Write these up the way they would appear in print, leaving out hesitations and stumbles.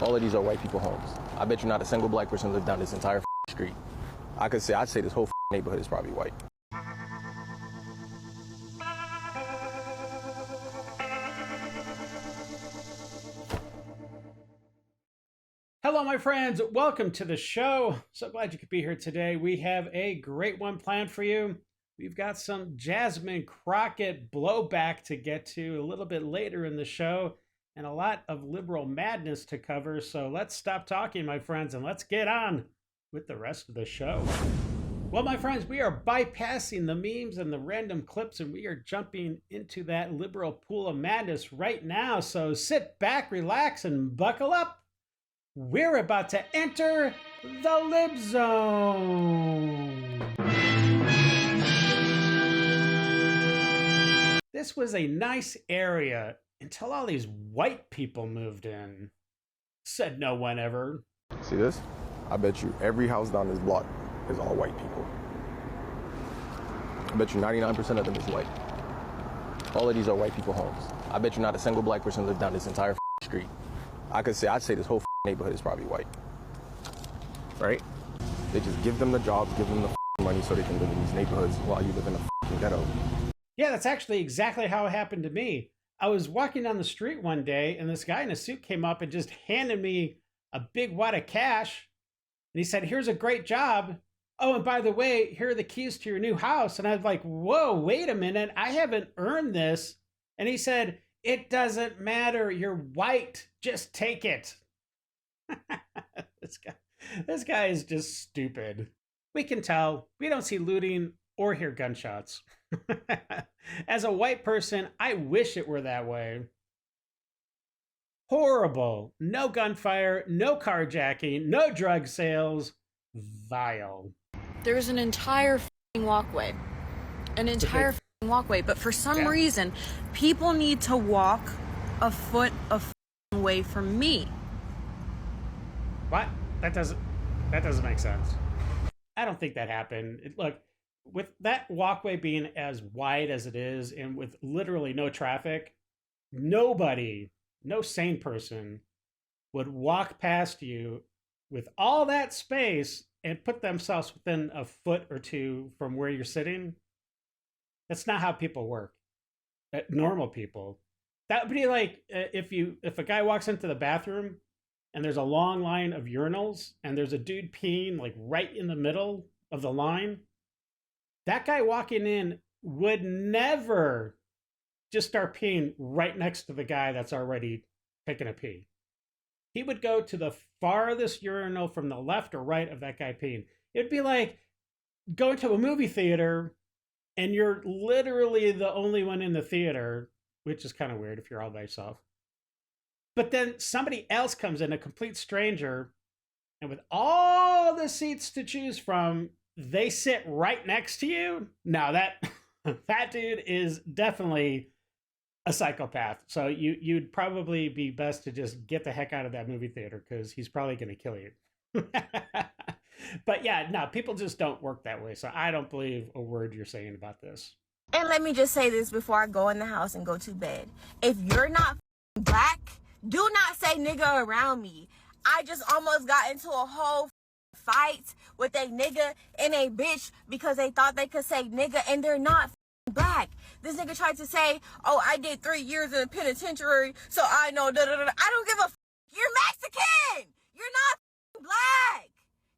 All of these are white people homes. I bet you not a single black person lived down this entire street. I'd say this whole neighborhood is probably white. Hello, my friends. Welcome to the show. So glad you could be here today. We have a great one planned for you. We've got some Jasmine Crockett blowback to get to a little bit later in the show and a lot of liberal madness to cover. So let's stop talking, my friends, and let's get on with the rest of the show. Well, my friends, we are bypassing the memes and the random clips, and we are jumping into that liberal pool of madness right now. So sit back, relax, and buckle up. We're about to enter the Lib Zone. This was a nice area until all these white people moved in. Said no one ever. See this? I bet you every house down this block is all white people. I bet you 99% of them is white. All of these are white people homes. I bet you not a single black person lived down this entire street. I'd say this whole neighborhood is probably white. Right? They just give them the jobs, give them the money so they can live in these neighborhoods while you live in a ghetto. Yeah, that's actually exactly how it happened to me. I was walking down the street one day and this guy in a suit came up and just handed me a big wad of cash. And he said, "Here's a great job. Oh, and by the way, here are the keys to your new house." And I was like, whoa, wait a minute. I haven't earned this. And he said, "It doesn't matter. You're white. Just take it." This guy is just stupid. We can tell. We don't see looting or hear gunshots. As a white person, I wish it were that way. Horrible. No gunfire, no carjacking, no drug sales. Vile. There's an entire walkway. But for some reason, people need to walk a foot away from me. What? That doesn't make sense. I don't think that happened. Look, with that walkway being as wide as it is and with literally no traffic, nobody, no sane person would walk past you with all that space and put themselves within a foot or two from where you're sitting. That's not how people work. Normal people. That would be like if a guy walks into the bathroom and there's a long line of urinals and there's a dude peeing like right in the middle of the line. That guy walking in would never just start peeing right next to the guy that's already taking a pee. He would go to the farthest urinal from the left or right of that guy peeing. It'd be like going to a movie theater and you're literally the only one in the theater, which is kind of weird if you're all by yourself. But then somebody else comes in, a complete stranger, and with all the seats to choose from, they sit right next to you. Now that dude is definitely a psychopath. So you'd probably be best to just get the heck out of that movie theater because he's probably going to kill you. But yeah, no, people just don't work that way. So I don't believe a word you're saying about this. And let me just say this before I go in the house and go to bed. If you're not black, do not say nigga around me. I just almost got into a whole fight with a nigga and a bitch because they thought they could say nigga and they're not black. This nigga tried to say, "Oh, I did 3 years in the penitentiary, so I know da da da." I don't give a f. You're Mexican. You're not black.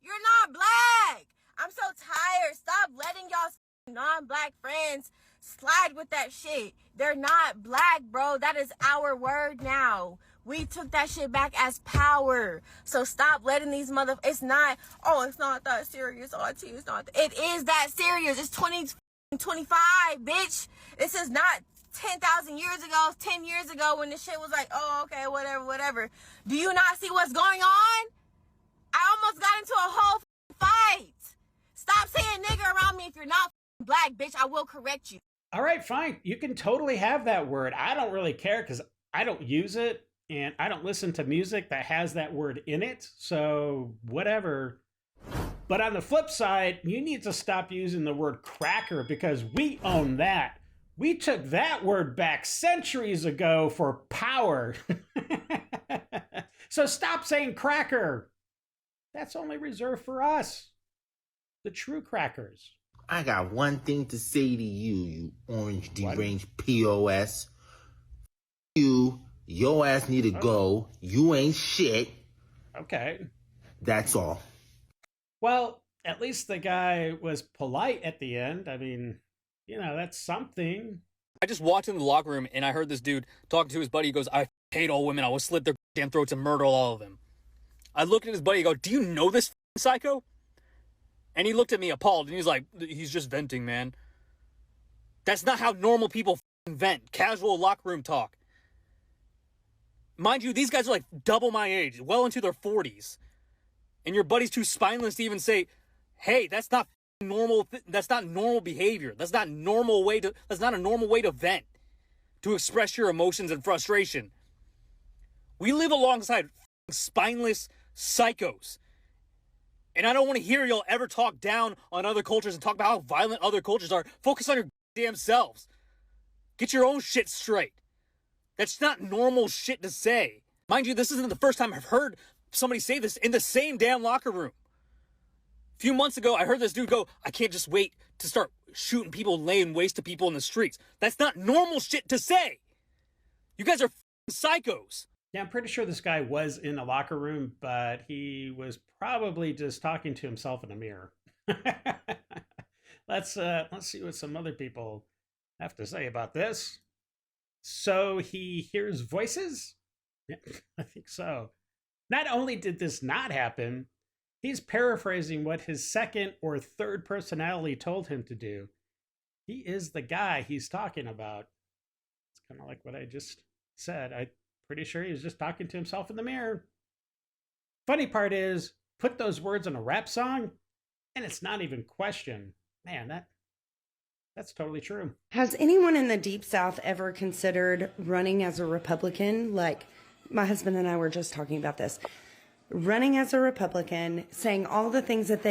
You're not black. I'm so tired. Stop letting y'all non-black friends slide with that shit. They're not black, bro. That is our word now. We took that shit back as power. So stop letting these it's not that serious, auntie. It's not. It is that serious. It's 2025, bitch. This is not 10,000 years ago, 10 years ago when this shit was like, oh, okay, whatever. Do you not see what's going on? I almost got into a whole fight. Stop saying nigga around me if you're not black, bitch. I will correct you. All right, fine. You can totally have that word. I don't really care because I don't use it. And I don't listen to music that has that word in it, so whatever. But on the flip side, you need to stop using the word cracker because we own that. We took that word back centuries ago for power. So stop saying cracker. That's only reserved for us, the true crackers. I got one thing to say to you, you orange deranged What? POS. Your ass need to go. You ain't shit. Okay. That's all. Well, at least the guy was polite at the end. I mean, you know, that's something. I just walked into the locker room and I heard this dude talking to his buddy. He goes, I hate all women. I will slit their damn throats and murder all of them. I looked at his buddy and go, do you know this psycho? And he looked at me appalled and he's like, he's just venting, man. That's not how normal people vent. Casual locker room talk. Mind you, these guys are like double my age, well into their 40s. And your buddy's too spineless to even say, hey, that's not normal. That's not normal behavior. That's not a normal way to vent, to express your emotions and frustration. We live alongside spineless psychos. And I don't want to hear y'all ever talk down on other cultures and talk about how violent other cultures are. Focus on your damn selves. Get your own shit straight. That's not normal shit to say. Mind you, this isn't the first time I've heard somebody say this in the same damn locker room. A few months ago, I heard this dude go, I can't just wait to start shooting people, laying waste to people in the streets. That's not normal shit to say. You guys are psychos. Yeah, I'm pretty sure this guy was in a locker room, but he was probably just talking to himself in a mirror. Let's see what some other people have to say about this. So he hears voices? Yeah, I think so. Not only did this not happen, he's paraphrasing what his second or third personality told him to do. He is the guy he's talking about. It's kind of like what I just said. I'm pretty sure he was just talking to himself in the mirror. Funny part is, put those words in a rap song, and it's not even questioned. Man, that's totally true. Has anyone in the Deep South ever considered running as a Republican? Like, my husband and I were just talking about this. Running as a Republican, saying all the things that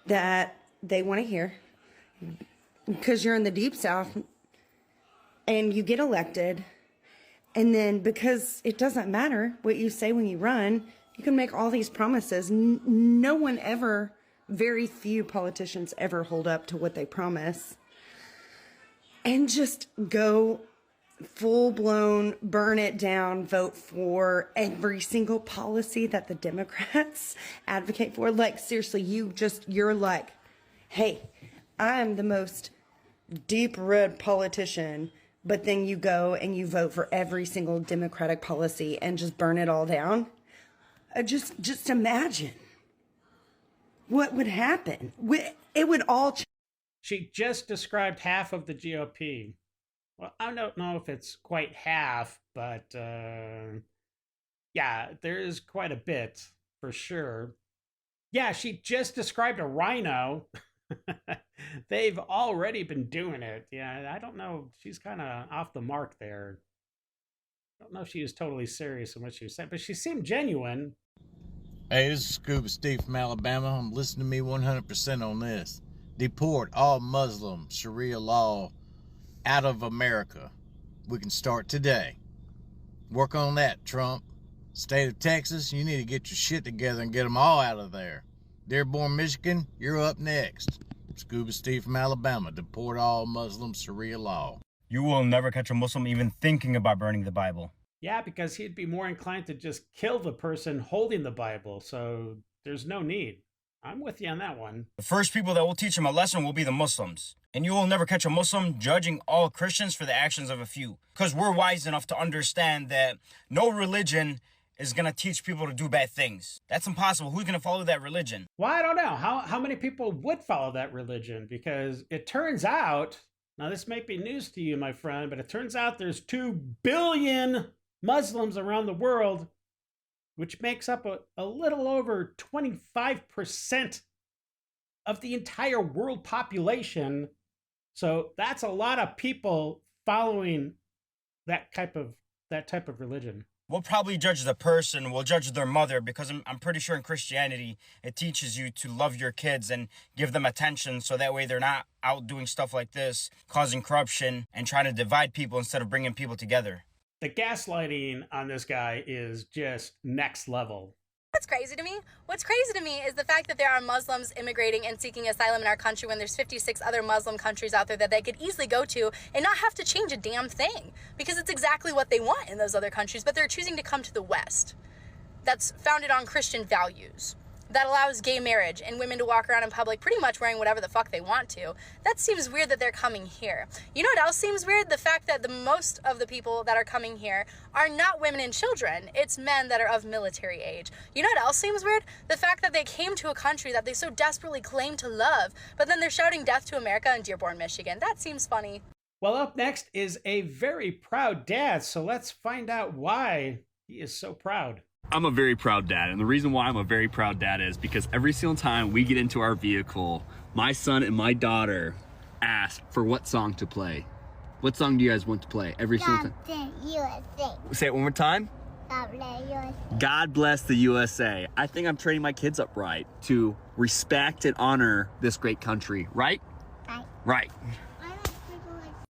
that they want to hear. Because you're in the Deep South and you get elected. And then because it doesn't matter what you say when you run, you can make all these promises. No one ever... Very few politicians ever hold up to what they promise and just go full-blown, burn it down, vote for every single policy that the Democrats advocate for. Like, seriously, you're like, hey, I'm the most deep red politician, but then you go and you vote for every single Democratic policy and just burn it all down. Just imagine. What would happen? It would all change. She just described half of the GOP. Well, I don't know if it's quite half, but yeah, there is quite a bit for sure. Yeah, she just described a rhino. They've already been doing it. Yeah, I don't know. She's kind of off the mark there. I don't know if she was totally serious in what she was saying, but she seemed genuine. Hey, this is Scuba Steve from Alabama. I'm listening to me 100% on this. Deport all Muslim Sharia law out of America. We can start today. Work on that, Trump. State of Texas, you need to get your shit together and get them all out of there. Dearborn, Michigan, you're up next. Scuba Steve from Alabama. Deport all Muslim Sharia law. You will never catch a Muslim even thinking about burning the Bible. Yeah, because he'd be more inclined to just kill the person holding the Bible, so there's no need. I'm with you on that one. The first people that will teach him a lesson will be the Muslims. And you will never catch a Muslim judging all Christians for the actions of a few. Because we're wise enough to understand that no religion is going to teach people to do bad things. That's impossible. Who's going to follow that religion? Well, I don't know. How many people would follow that religion? Because it turns out, now this might be news to you, my friend, but it turns out there's 2 billion Muslims around the world, which makes up a little over 25% of the entire world population. So that's a lot of people following that type of religion. We'll probably judge the person, we'll judge their mother, because I'm pretty sure in Christianity, it teaches you to love your kids and give them attention, so that way they're not out doing stuff like this, causing corruption and trying to divide people instead of bringing people together. The gaslighting on this guy is just next level. What's crazy to me? What's crazy to me is the fact that there are Muslims immigrating and seeking asylum in our country when there's 56 other Muslim countries out there that they could easily go to and not have to change a damn thing, because it's exactly what they want in those other countries, but they're choosing to come to the West that's founded on Christian values, that allows gay marriage and women to walk around in public pretty much wearing whatever the fuck they want to. That seems weird that they're coming here. You know what else seems weird? The fact that the most of the people that are coming here are not women and children. It's men that are of military age. You know what else seems weird? The fact that they came to a country that they so desperately claim to love, but then they're shouting death to America in Dearborn, Michigan. That seems funny. Well, up next is a very proud dad, so let's find out why he is so proud. I'm a very proud dad, and the reason why I'm a very proud dad is because every single time we get into our vehicle, my son and my daughter ask for what song to play. What song do you guys want to play every single time? USA. Say it one more time. God bless USA. God bless the USA. I think I'm training my kids up right to respect and honor this great country, right? Right. Right.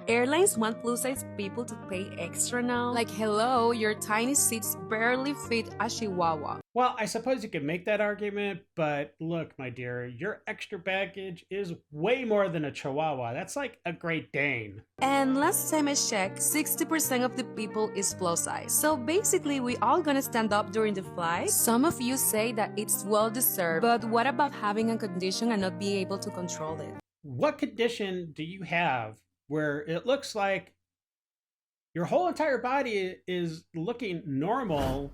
Airlines want plus-size people to pay extra now. Like, hello, your tiny seats barely fit a chihuahua. Well, I suppose you could make that argument, but look, my dear, your extra baggage is way more than a chihuahua. That's like a Great Dane. And last time I checked, 60% of the people is plus-size. So basically, we all gonna stand up during the flight. Some of you say that it's well-deserved, but what about having a condition and not being able to control it? What condition do you have where it looks like your whole entire body is looking normal,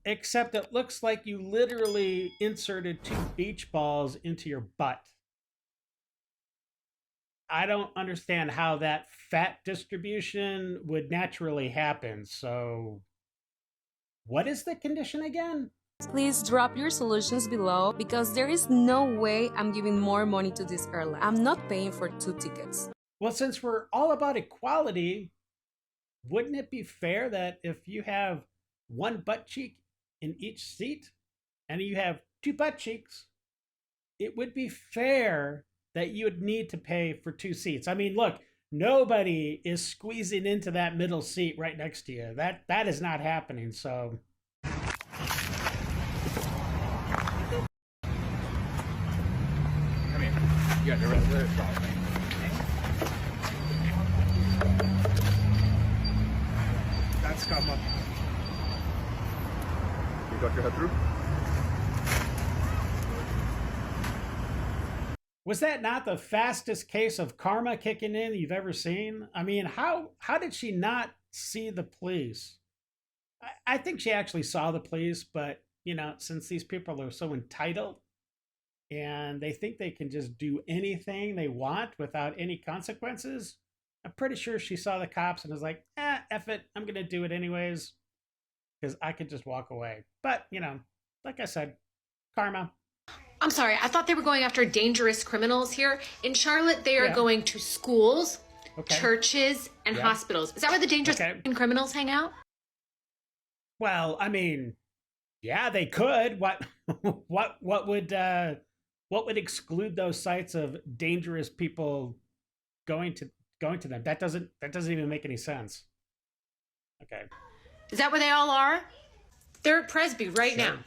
except it looks like you literally inserted 2 beach balls into your butt? I don't understand how that fat distribution would naturally happen. So what is the condition again? Please drop your solutions below, because there is no way I'm giving more money to this airline. I'm not paying for 2 tickets. Well, since we're all about equality, wouldn't it be fair that if you have 1 butt cheek in each seat and you have 2 butt cheeks, it would be fair that you would need to pay for 2 seats? I mean, look, nobody is squeezing into that middle seat right next to you. That is not happening, so... Come here. You got the rest of the That's come up. You got your head through? Was that not the fastest case of karma kicking in you've ever seen? I mean, how did she not see the police? I think she actually saw the police, but, you know, since these people are so entitled and they think they can just do anything they want without any consequences, I'm pretty sure she saw the cops and was like, F it, I'm going to do it anyways, because I could just walk away. But, you know, like I said, karma. I'm sorry, I thought they were going after dangerous criminals here. In Charlotte, they are going to schools, churches, and hospitals. Is that where the dangerous criminals hang out? Well, I mean, yeah, they could. What would exclude those sites of dangerous people going to them? That doesn't even make any sense. Okay. Is that where they all are? They're at Presby right now.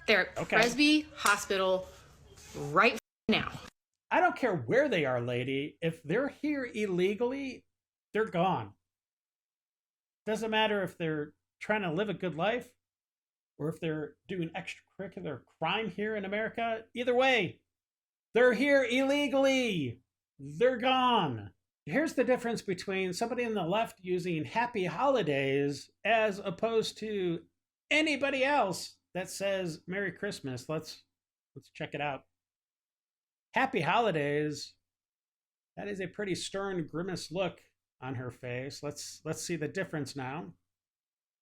They're at Presby Hospital right now. I don't care where they are, lady. If they're here illegally, they're gone. Doesn't matter if they're trying to live a good life or if they're doing extracurricular crime here in America. Either way, they're here illegally. They're gone. Here's the difference between somebody on the left using happy holidays as opposed to anybody else that says Merry Christmas. Let's check it out. Happy holidays. That is a pretty stern, grimace look on her face. Let's see the difference now.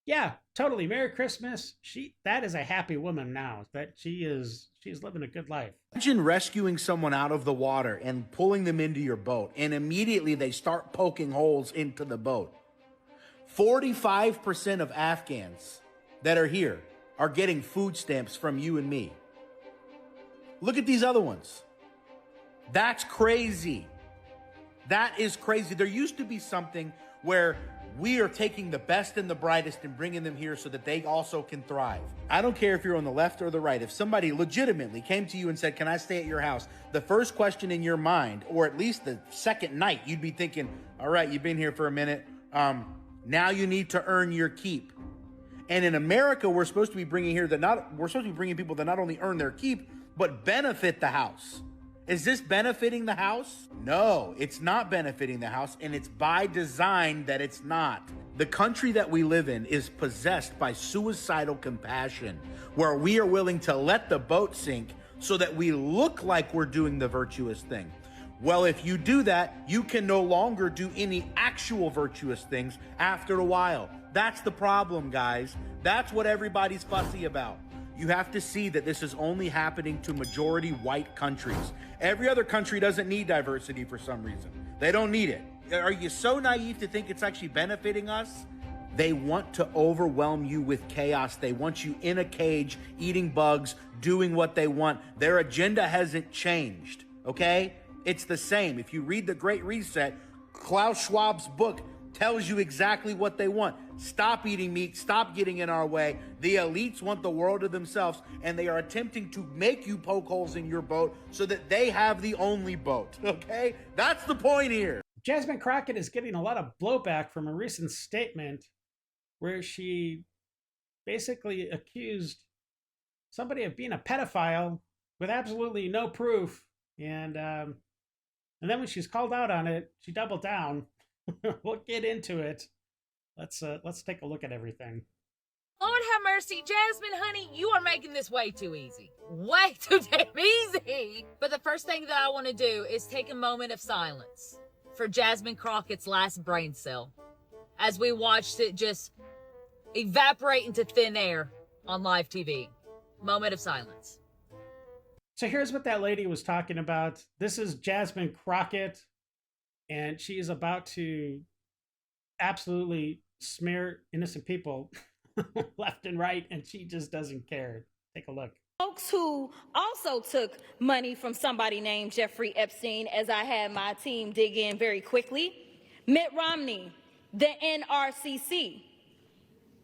Yeah, totally. Merry Christmas. That is a happy woman now. That she's living a good life. Imagine rescuing someone out of the water and pulling them into your boat, and immediately they start poking holes into the boat. 45% of Afghans that are here are getting food stamps from you and me. Look at these other ones. That's crazy. That is crazy. There used to be something where We are taking the best and the brightest and bringing them here so that they also can thrive. I don't care if you're on the left or the right. If somebody legitimately came to you and said, can I stay at your house? The first question in your mind, or at least the second night, you'd be thinking, all right, you've been here for a minute. Now you need to earn your keep. And in America, we're supposed to be bringing people that not only earn their keep, but benefit the house. Is this benefiting the house? No, it's not benefiting the house, and it's by design that it's not. The country that we live in is possessed by suicidal compassion, where we are willing to let the boat sink so that we look like we're doing the virtuous thing. Well, if you do that, you can no longer do any actual virtuous things after a while. That's the problem, guys. That's what everybody's fussy about. You have to see that this is only happening to majority white countries. Every other country doesn't need diversity for some reason. They don't need it. Are you so naive to think it's actually benefiting us? They want to overwhelm you with chaos. They want you in a cage, eating bugs, doing what they want. Their agenda hasn't changed, okay? It's the same. If you read The Great Reset, Klaus Schwab's book tells you exactly what they want. Stop eating meat, stop getting in our way. The elites want the world to themselves, and they are attempting to make you poke holes in your boat so that they have the only boat, okay? That's the point here. Jasmine Crockett is getting a lot of blowback from a recent statement where she basically accused somebody of being a pedophile with absolutely no proof. And then when she's called out on it, she doubled down. We'll get into it. Let's take a look at everything. Lord have mercy, Jasmine, honey, you are making this way too easy. Way too damn easy. But the first thing that I want to do is take a moment of silence for Jasmine Crockett's last brain cell as we watched it just evaporate into thin air on live TV. Moment of silence. So here's what that lady was talking about. This is Jasmine Crockett, and she is about to absolutely smear innocent people left and right, and she just doesn't care. Take a look. Folks who also took money from somebody named Jeffrey Epstein, as I had my team dig in very quickly. Mitt Romney, the NRCC,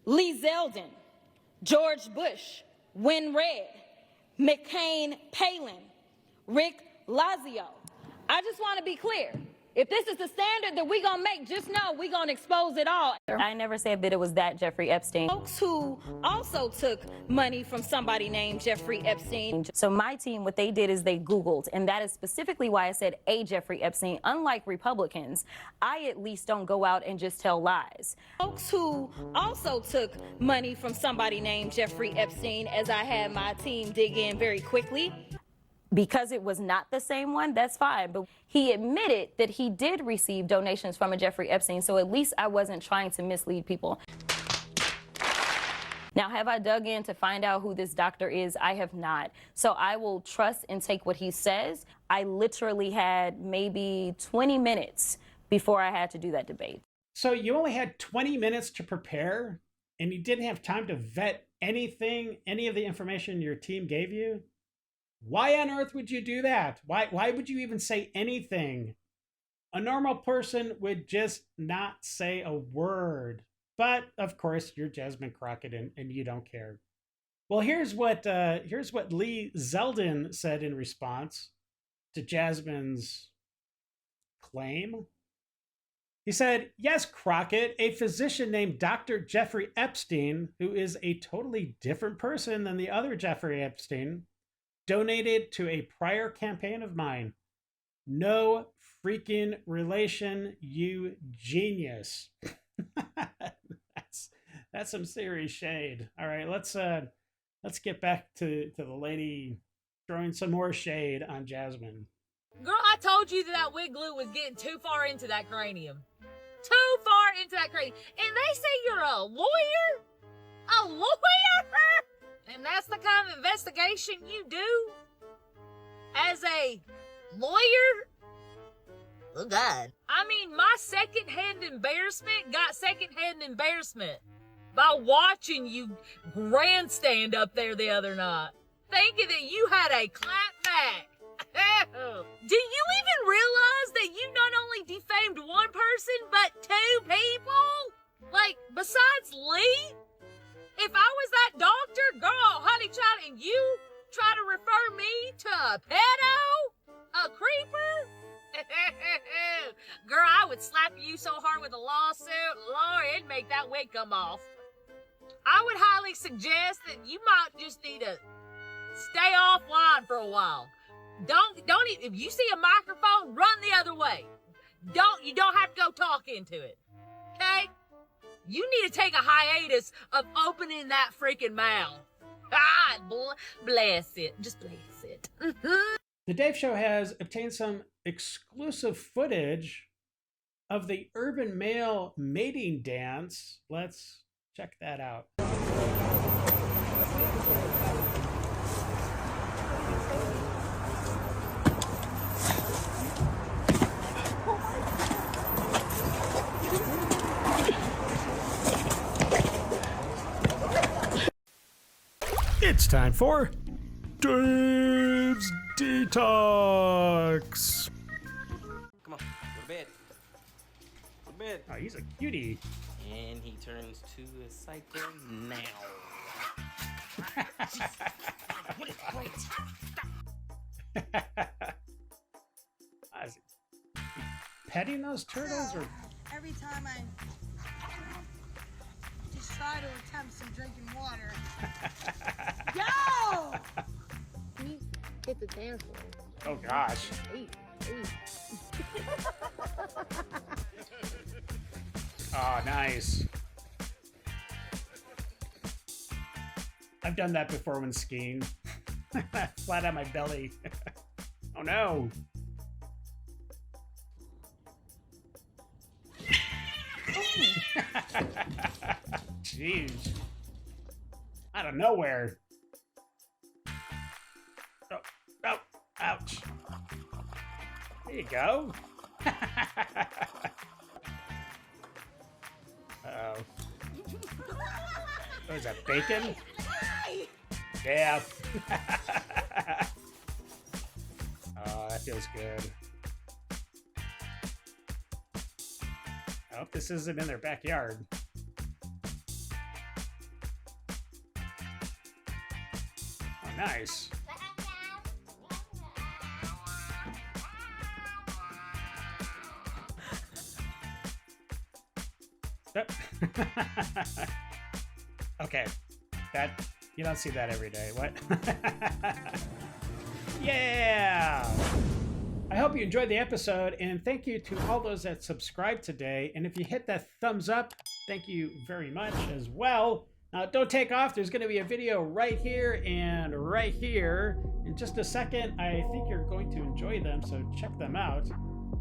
Lee Zeldin, George Bush, Win Red, McCain Palin, Rick Lazio. I just want to be clear. If this is the standard that we're going to make, just know we're going to expose it all. I never said that it was that Jeffrey Epstein. Folks who also took money from somebody named Jeffrey Epstein. So my team, what they did is they Googled, and that is specifically why I said a Jeffrey Epstein. Unlike Republicans, I at least don't go out and just tell lies. Folks who also took money from somebody named Jeffrey Epstein, as I had my team dig in very quickly. Because it was not the same one, that's fine. But he admitted that he did receive donations from a Jeffrey Epstein, so at least I wasn't trying to mislead people. Now, have I dug in to find out who this doctor is? I have not. So I will trust and take what he says. I literally had maybe 20 minutes before I had to do that debate. So you only had 20 minutes to prepare, and you didn't have time to vet anything, any of the information your team gave you? Why on earth would you do that? Why would you even say anything? A normal person would just not say a word. But of course, you're Jasmine Crockett and you don't care. Well, here's what Lee Zeldin said in response to Jasmine's claim. He said, "Yes, Crockett, a physician named Dr. Jeffrey Epstein, who is a totally different person than the other Jeffrey Epstein, donated to a prior campaign of mine. No freaking relation, you genius." That's some serious shade. All right, let's get back to the lady throwing some more shade on Jasmine. Girl, I told you that wig glue was getting too far into that cranium. Too far into that cranium. And they say you're a lawyer? A lawyer? And that's the kind of investigation you do? As a lawyer? Oh, God. I mean, my secondhand embarrassment got secondhand embarrassment by watching you grandstand up there the other night, thinking that you had a clap back. Do you even realize that you not only defamed one person, but two people? Like, besides Lee? If I was that doctor, girl, honey child, and you try to refer me to a pedo? A creeper? Girl, I would slap you so hard with a lawsuit, Lord, it'd make that wig come off. I would highly suggest that you might just need to stay offline for a while. Don't if you see a microphone, run the other way. You don't have to go talk into it. Okay? You need to take a hiatus of opening that freaking mouth. God bless it. Just bless it. The Dave Show has obtained some exclusive footage of the urban male mating dance. Let's check that out. It's time for Dave's Detox. Come on, go to bed. Go to bed. Oh, he's a cutie. And he turns to a psycho now. What is great? Is he petting those turtles or? Every time I just try to attempt some drinking water. Yo! Can you hit the dance floor? Oh gosh. Oh, nice. I've done that before when skiing. Flat on my belly. Oh no. Jeez. Out of nowhere. Oh, oh, ouch. There you go. Uh-oh. Oh, is that bacon? Yeah. Oh, that feels good. I hope this isn't in their backyard. Oh, nice. Okay, that you don't see that every day. What? Yeah! I hope you enjoyed the episode, and thank you to all those that subscribed today. And if you hit that thumbs up, thank you very much as well. Now, don't take off. There's going to be a video right here and right here in just a second. I think you're going to enjoy them, so check them out.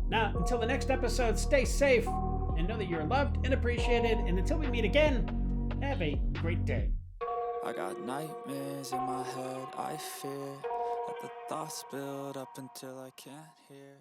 Now, until the next episode, stay safe and know that you're loved and appreciated. And until we meet again, have a great day. I got nightmares in my head, I fear that the thoughts build up until I can't hear.